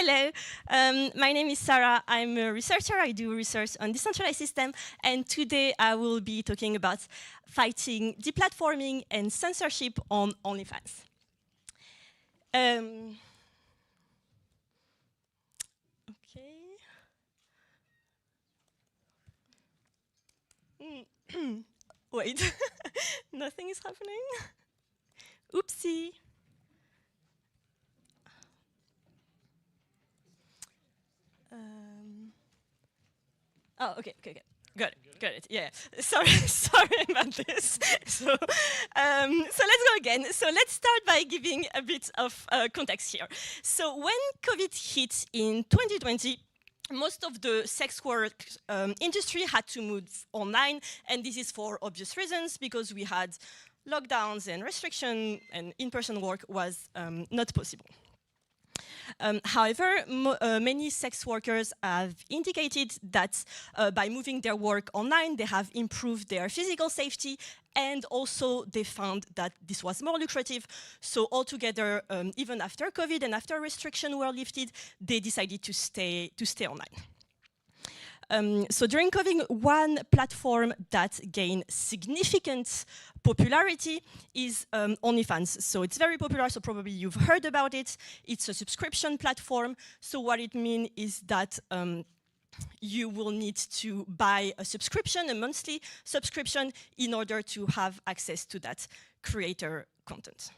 Hello, my name is Sarah. I'm a researcher. I do research on decentralized systems, and today I will be talking about fighting deplatforming and censorship on OnlyFans. Okay. Wait, nothing is happening. Oopsie. Oh, okay. Got it. Yeah. Sorry, sorry about this. So let's go again. So let's start by giving a bit of context here. So when COVID hit in 2020, most of the sex work industry had to move online, and this is for obvious reasons, because we had lockdowns and restriction, and in-person work was not possible. However, many sex workers have indicated that by moving their work online, they have improved their physical safety, and also they found that this was more lucrative. So altogether, even after COVID and after restrictions were lifted, they decided to stay online. So during COVID, one platform that gained significant popularity is OnlyFans. So it's very popular, so probably you've heard about it. It's a subscription platform. So what it means is that you will need to buy a subscription, a monthly subscription, in order to have access to that creator content.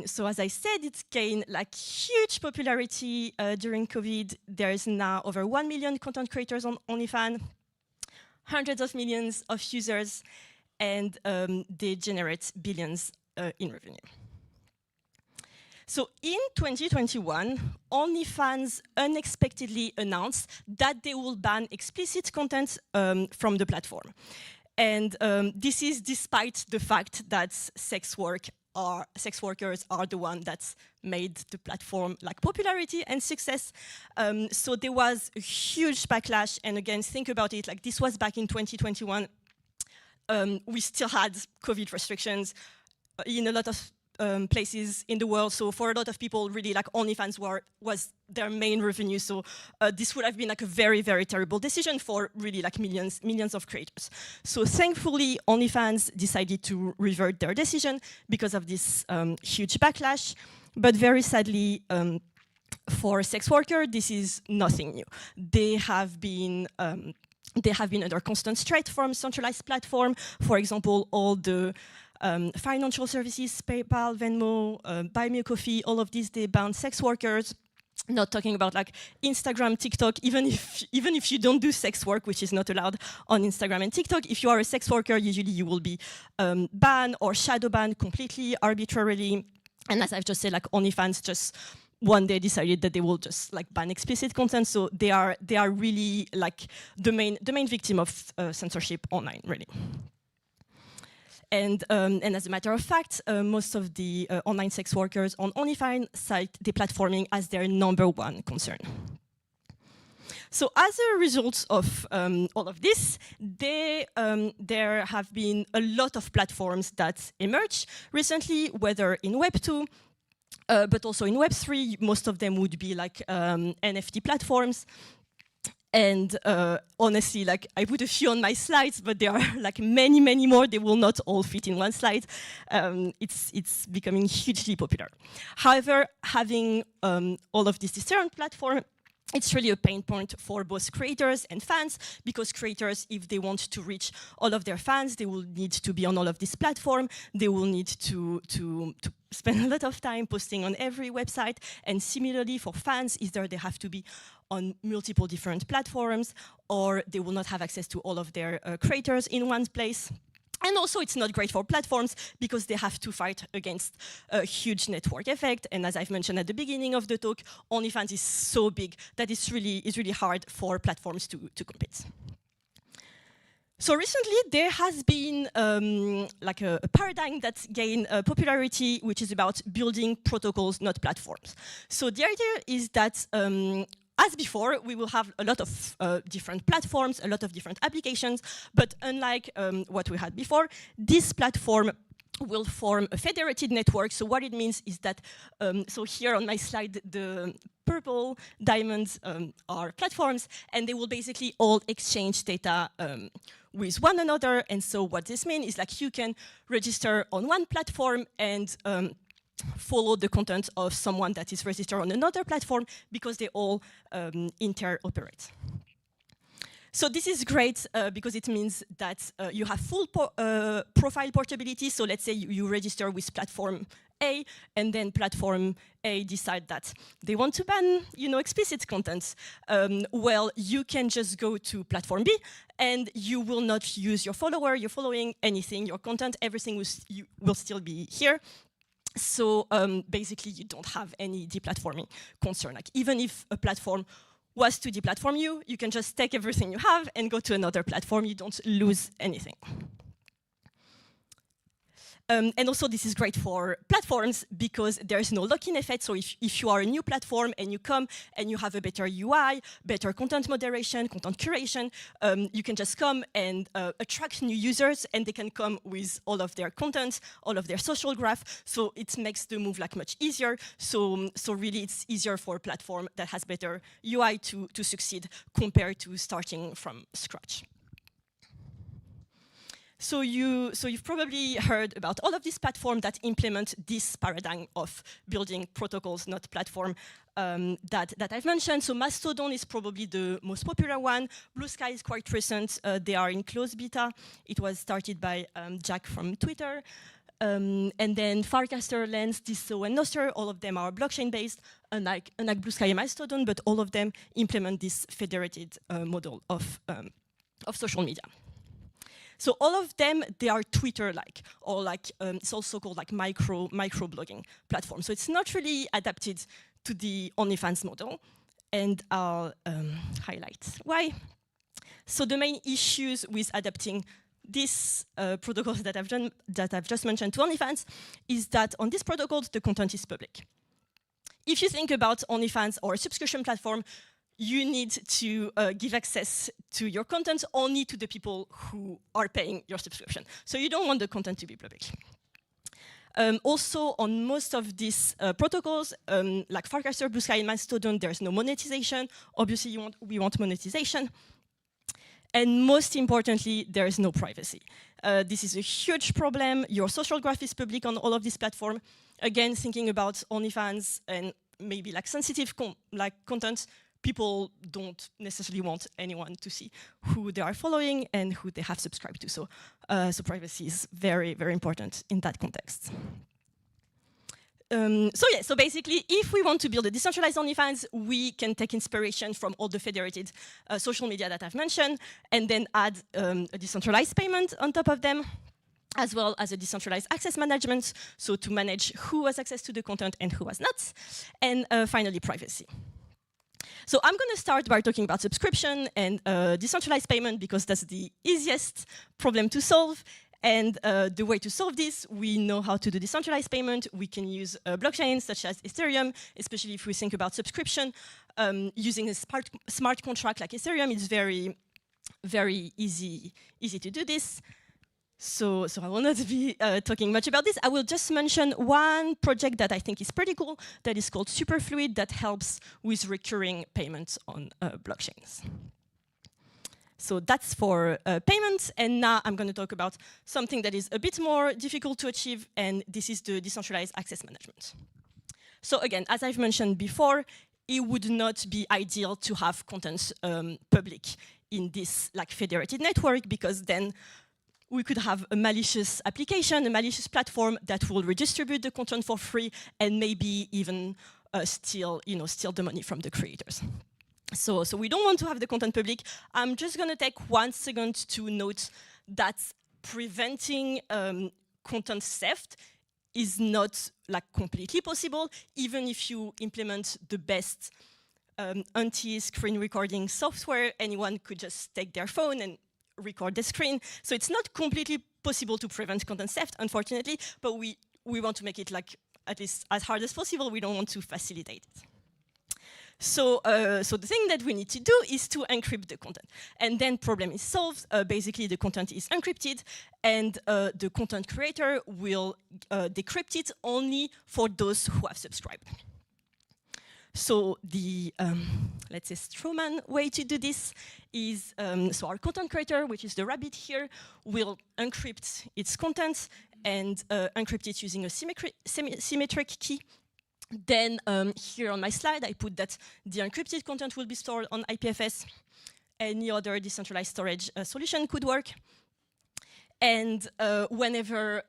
So as I said, it's gained like huge popularity during COVID. There's now over 1 million content creators on OnlyFans, hundreds of millions of users, and they generate billions in revenue. So in 2021, OnlyFans unexpectedly announced that they will ban explicit content from the platform. And this is despite the fact that sex workers are the one that made the platform like popularity and success. So there was a huge backlash. And again, think about it, like this was back in 2021. We still had COVID restrictions in a lot of places in the world. So for a lot of people, really, like OnlyFans was their main revenue. So this would have been like a very, very terrible decision for really like millions of creators. So thankfully, OnlyFans decided to revert their decision because of this huge backlash. But very sadly, for sex workers, this is nothing new. They have been under constant threat from centralized platform. For example, all the financial services, PayPal, Venmo, Buy Me a Coffee, all of these, they ban sex workers. Not talking about like Instagram, TikTok, even if you don't do sex work, which is not allowed on Instagram and TikTok, if you are a sex worker, usually you will be banned or shadow banned completely, arbitrarily. And as I've just said, like OnlyFans just one day decided that they will just like ban explicit content. So they are really like the main victim of censorship online, really. And as a matter of fact, most of the online sex workers on OnlyFans cite deplatforming as their #1 concern. So as a result of all of this, there have been a lot of platforms that emerged recently, whether in Web 2, but also in Web 3. Most of them would be like NFT platforms. And honestly, like I put a few on my slides, but there are like many more. They will not all fit in one slide. It's becoming hugely popular. However, having all of these different platforms, it's really a pain point for both creators and fans, because creators, if they want to reach all of their fans, they will need to be on all of these platforms. They will need to spend a lot of time posting on every website. And similarly for fans, either they have to be on multiple different platforms, or they will not have access to all of their creators in one place. And also, it's not great for platforms because they have to fight against a huge network effect. And as I've mentioned at the beginning of the talk, OnlyFans is so big that it's really hard for platforms to compete. So recently, there has been like a paradigm that gained popularity, which is about building protocols, not platforms. So the idea is that as before, we will have a lot of different platforms, a lot of different applications, but unlike what we had before, this platform will form a federated network. So what it means is that, so here on my slide, the purple diamonds are platforms, and they will basically all exchange data with one another. And so what this means is like you can register on one platform and follow the content of someone that is registered on another platform because they all interoperate. So this is great because it means that you have full profile portability. So let's say you register with platform A, and then platform A decide that they want to ban, explicit content. Well, you can just go to platform B, and you will not use your follower, your following, anything, your content, everything will still be here. So basically, you don't have any deplatforming concern. Like even if a platform was to deplatform you, you can just take everything you have and go to another platform. You don't lose anything. And also, this is great for platforms because there's no lock-in effect. So if you are a new platform and you come and you have a better UI, better content moderation, content curation, you can just come and attract new users, and they can come with all of their content, all of their social graph. So it makes the move like much easier. So really, it's easier for a platform that has better UI to succeed compared to starting from scratch. So you've probably heard about all of these platforms that implement this paradigm of building protocols, not platform, that I've mentioned. So Mastodon is probably the most popular one. Blue Sky is quite recent. They are in closed beta. It was started by Jack from Twitter. And then Farcaster, Lens, Disso, and Nostr, all of them are blockchain-based, unlike Blue Sky and Mastodon, but all of them implement this federated model of social media. So all of them, they are Twitter-like, or like it's also called like micro-blogging platform. So it's not really adapted to the OnlyFans model, and I'll highlight why. So the main issues with adapting these protocols that I've just mentioned to OnlyFans is that on these protocols, the content is public. If you think about OnlyFans or a subscription platform, you need to give access to your content only to the people who are paying your subscription. So you don't want the content to be public. Also, on most of these protocols, like Farcaster, Blue Sky, and Mastodon, there's no monetization. Obviously, we want monetization. And most importantly, there is no privacy. This is a huge problem. Your social graph is public on all of these platforms. Again, thinking about OnlyFans and maybe like sensitive content, people don't necessarily want anyone to see who they are following and who they have subscribed to. So privacy is very, very important in that context. So basically, if we want to build a decentralized OnlyFans, we can take inspiration from all the federated social media that I've mentioned, and then add a decentralized payment on top of them, as well as a decentralized access management, so to manage who has access to the content and who has not, and finally, privacy. So I'm going to start by talking about subscription and decentralized payment because that's the easiest problem to solve. And the way to solve this, we know how to do decentralized payment. We can use blockchains such as Ethereum, especially if we think about subscription. Using a smart contract like Ethereum, it's very, very easy to do this. So I will not be talking much about this. I will just mention one project that I think is pretty cool that is called Superfluid that helps with recurring payments on blockchains. So that's for payments. And now I'm going to talk about something that is a bit more difficult to achieve, and this is the decentralized access management. So again, as I've mentioned before, it would not be ideal to have content public in this like federated network, because then we could have a malicious application, a malicious platform that will redistribute the content for free and maybe even steal the money from the creators. So we don't want to have the content public. I'm just going to take 1 second to note that preventing content theft is not like completely possible, even if you implement the best anti-screen recording software. Anyone could just take their phone and record the screen. So it's not completely possible to prevent content theft, unfortunately, but we want to make it like at least as hard as possible. We don't want to facilitate it. So the thing that we need to do is to encrypt the content. And then problem is solved. Basically, the content is encrypted, and the content creator will decrypt it only for those who have subscribed. So the, let's say, strawman way to do this is, so our content creator, which is the rabbit here, will encrypt its content and encrypt it using a symmetric key. Then here on my slide, I put that the encrypted content will be stored on IPFS. Any other decentralized storage solution could work. And whenever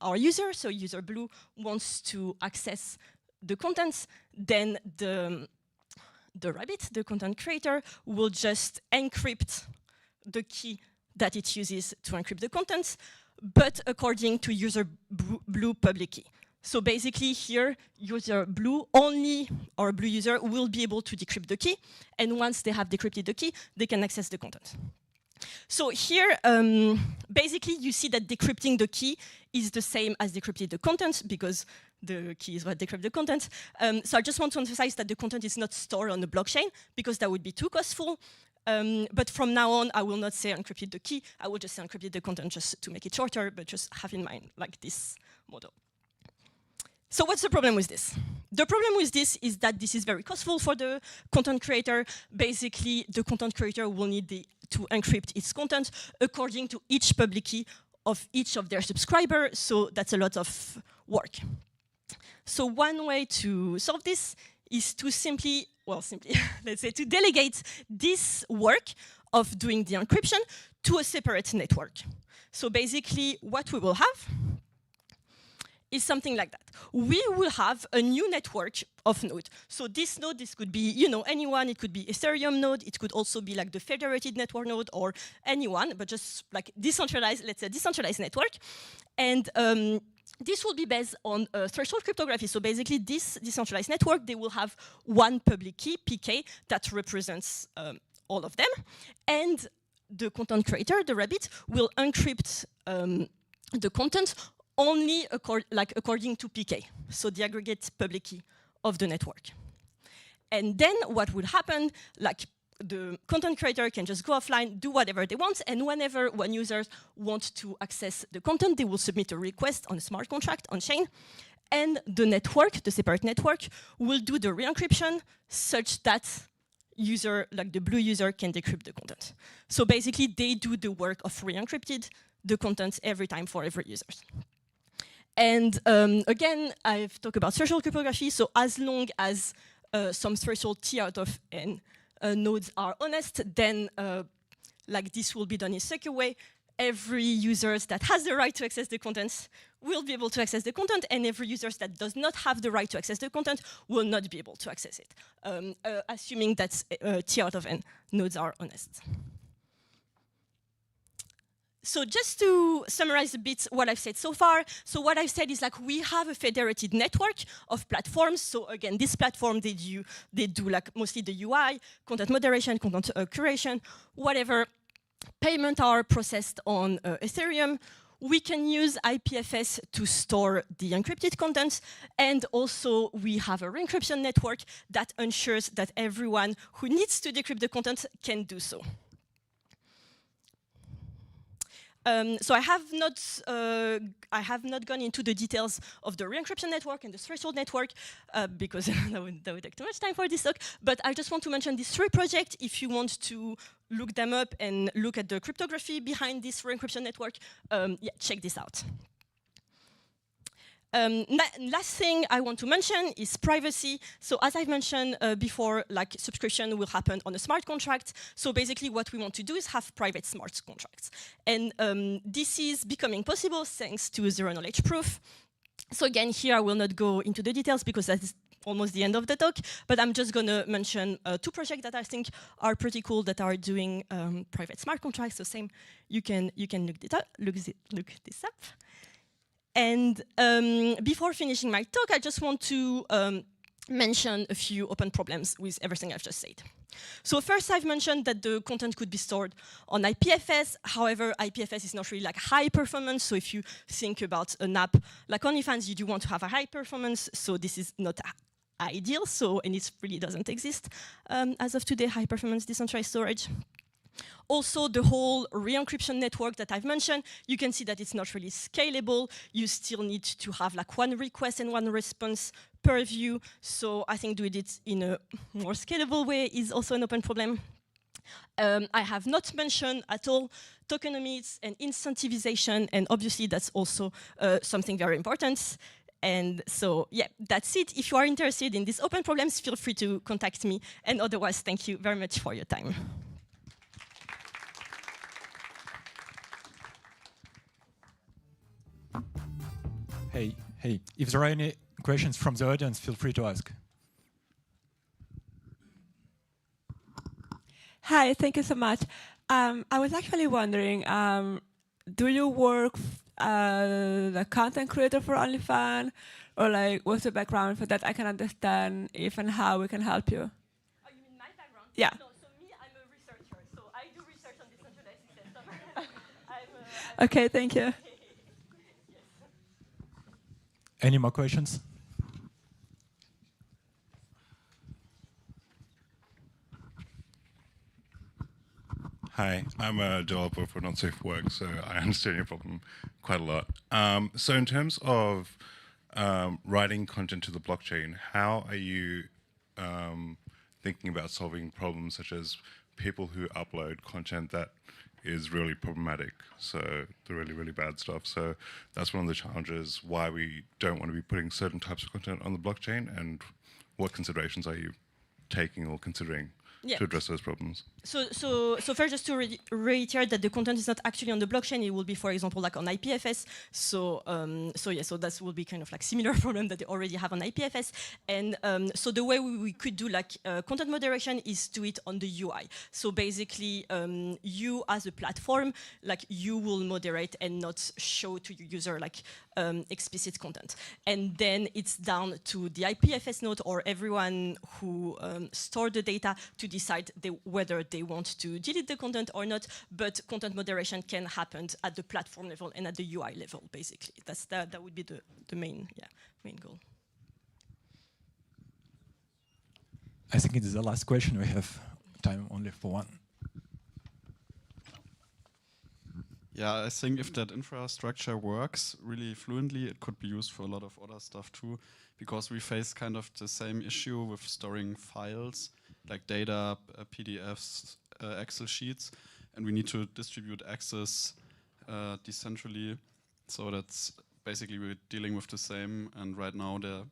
our user, so user blue, wants to access the contents, then the rabbit, the content creator, will just encrypt the key that it uses to encrypt the contents, but according to user blue public key. So basically here, user blue only, or blue user, will be able to decrypt the key, and once they have decrypted the key, they can access the content. So here, basically, you see that decrypting the key is the same as decrypting the content, because the key is what decrypts the content. So I just want to emphasize that the content is not stored on the blockchain, because that would be too costful. But from now on, I will not say encrypted the key. I will just say encrypted the content just to make it shorter, but just have in mind like this model. So what's the problem with this? The problem with this is that this is very costful for the content creator. Basically, the content creator will need to encrypt its content according to each public key of each of their subscribers, so that's a lot of work. So one way to solve this is to simply, let's say, to delegate this work of doing the encryption to a separate network. So basically, what we will have is something like that. We will have a new network of nodes. So this node, this could be, anyone. It could be Ethereum node. It could also be like the federated network node or anyone, but just like decentralized, let's say decentralized network. And this will be based on threshold cryptography. So basically, this decentralized network, they will have one public key, PK, that represents all of them. And the content creator, the rabbit, will encrypt the content only according to PK, so the aggregate public key of the network. And then what would happen, like the content creator can just go offline, do whatever they want, and when users want to access the content, they will submit a request on a smart contract on chain, and the network, the separate network, will do the re-encryption such that user, like the blue user, can decrypt the content. So basically, they do the work of re-encrypted the content every time for every user. And again, I've talked about threshold cryptography. So as long as some threshold T out of n nodes are honest, then like this will be done in a secure way. Every user that has the right to access the content will be able to access the content, and every user that does not have the right to access the content will not be able to access it, assuming that T out of n nodes are honest. So just to summarize a bit what I've said so far, so what I've said is like we have a federated network of platforms. So again, this platform, they do like mostly the UI, content moderation, content curation, whatever. Payment are processed on Ethereum. We can use IPFS to store the encrypted content, and also we have a re-encryption network that ensures that everyone who needs to decrypt the content can do so. So I have not gone into the details of the re-encryption network and the threshold network because that would take too much time for this talk. But I just want to mention these three projects. If you want to look them up and look at the cryptography behind this re-encryption network, yeah, check this out. Last thing I want to mention is privacy. So as I've mentioned before, like subscription will happen on a smart contract. So basically what we want to do is have private smart contracts. And this is becoming possible thanks to zero-knowledge proof. So again, here I will not go into the details because that's almost the end of the talk, but I'm just gonna mention two projects that I think are pretty cool that are doing private smart contracts. So same, you can look this up. And before finishing my talk, I just want to mention a few open problems with everything I've just said. So first, I've mentioned that the content could be stored on IPFS. However, IPFS is not really like high performance. So if you think about an app like OnlyFans, you do want to have a high performance. So this is not ideal, and it really doesn't exist as of today, high-performance decentralized storage. Also, the whole re-encryption network that I've mentioned, you can see that it's not really scalable. You still need to have like one request and one response per view. So I think doing it in a more scalable way is also an open problem. I have not mentioned at all tokenomics and incentivization, and obviously that's also something very important. And so, yeah, that's it. If you are interested in these open problems, feel free to contact me. And otherwise, thank you very much for your time. Hey, if there are any questions from the audience, feel free to ask. Hi, thank you so much. I was actually wondering, do you work as a content creator for OnlyFans? Or like, what's the background for that? I can understand if and how we can help you. Oh, you mean my background? Yeah. No, so me, I'm a researcher. So I do research on decentralized systems. Okay, thank you. Any more questions? Hi, I'm a developer for Not Safe for Work, so I understand your problem quite a lot. So in terms of writing content to the blockchain, how are you thinking about solving problems such as people who upload content that is really problematic, so the really, really bad stuff. So that's one of the challenges, why we don't want to be putting certain types of content on the blockchain, and what considerations are you taking or considering to address those problems? So first, just to reiterate that the content is not actually on the blockchain. It will be, for example, like on IPFS. So that will be kind of like similar problem that they already have on IPFS. And so the way we could do like content moderation is do it on the UI. So basically, you as a platform, like you will moderate and not show to your user like explicit content. And then it's down to the IPFS node or everyone who store the data to decide whether they want to delete the content or not, but content moderation can happen at the platform level and at the UI level, basically. That would be the main goal. I think it is the last question. We have time only for one. Yeah, I think if that infrastructure works really fluently, it could be used for a lot of other stuff too, because we face kind of the same issue with storing files, like data, PDFs, Excel sheets, and we need to distribute access decentrally. So that's basically we're dealing with the same, and right now they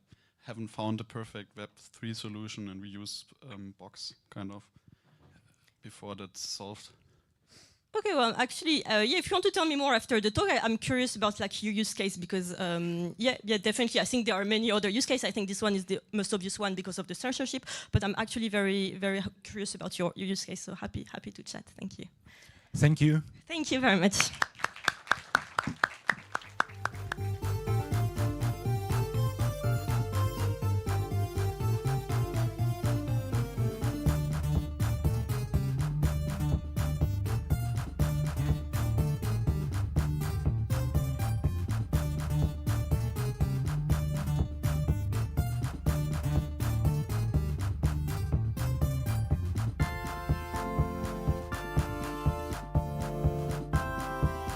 haven't found a perfect Web3 solution, and we use Box kind of before that's solved. Okay, well, actually, if you want to tell me more after the talk, I'm curious about like your use case because, definitely, I think there are many other use cases. I think this one is the most obvious one because of the censorship, but I'm actually very, very curious about your use case. So happy to chat. Thank you. Thank you. Thank you very much.